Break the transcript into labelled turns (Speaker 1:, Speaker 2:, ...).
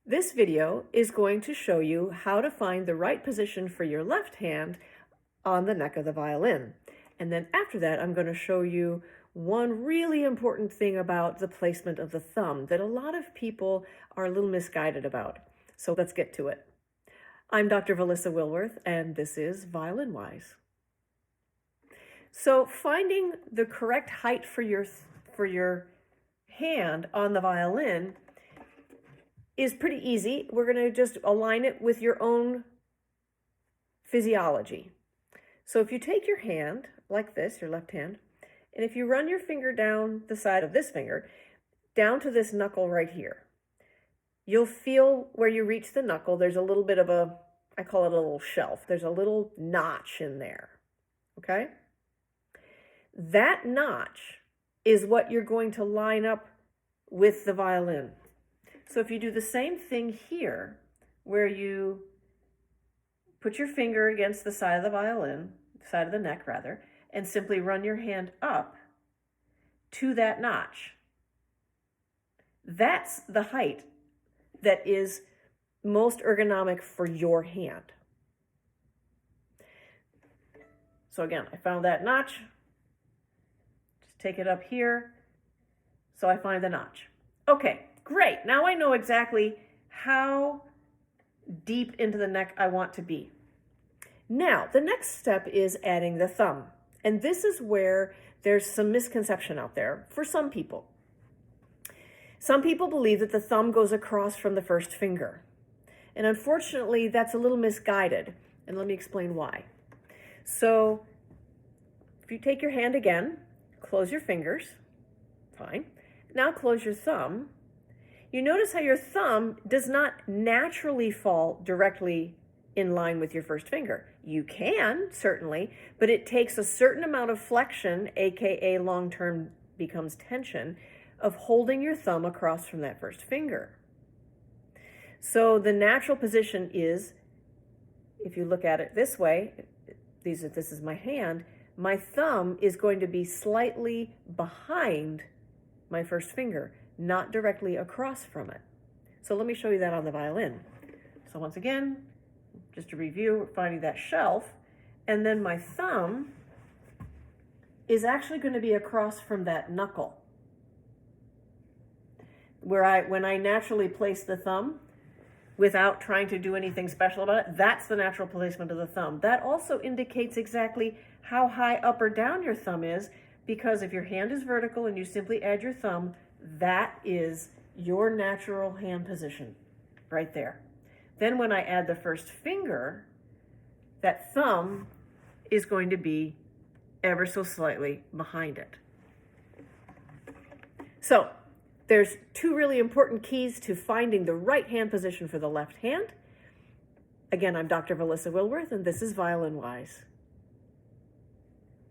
Speaker 1: This video is going to show you how to find the right position for your left hand on the neck of the violin. And then after that, I'm going to show you one really important thing about the placement of the thumb that a lot of people are a little misguided about. So let's get to it. I'm Dr. Valissa Wilworth, and this is Violin Wise. So finding the correct height for your hand on the violin is pretty easy. We're going to just align it with your own physiology. So if you take your hand like this, your left hand, and if you run your finger down the side of this finger, down to this knuckle right here, you'll feel where you reach the knuckle, there's a little bit of a, I call it a little shelf. There's a little notch in there, okay? That notch is what you're going to line up with the violin. So if you do the same thing here, where you put your finger against the side of the violin, side of the neck rather, and simply run your hand up to that notch, that's the height that is most ergonomic for your hand. So again, I found that notch, just take it up here, so I find the notch. Okay. Great, now I know exactly how deep into the neck I want to be. Now, the next step is adding the thumb. And this is where there's some misconception out there for some people. Some people believe that the thumb goes across from the first finger. And unfortunately, that's a little misguided. And let me explain why. So, if you take your hand again, close your fingers, fine. Now close your thumb. You notice how your thumb does not naturally fall directly in line with your first finger. You can, certainly, but it takes a certain amount of flexion, aka long-term becomes tension, of holding your thumb across from that first finger. So the natural position is, if you look at it this way, this is my hand, my thumb is going to be slightly behind my first finger, not directly across from it. So let me show you that on the violin. So once again, just to review, we're finding that shelf, and then my thumb is actually going to be across from that knuckle. When I naturally place the thumb without trying to do anything special about it, that's the natural placement of the thumb. That also indicates exactly how high up or down your thumb is, because if your hand is vertical and you simply add your thumb, that is your natural hand position right there. Then when I add the first finger, that thumb is going to be ever so slightly behind it. So there's two really important keys to finding the right hand position for the left hand. Again, I'm Dr. Valissa Wilworth, and this is Violin Wise.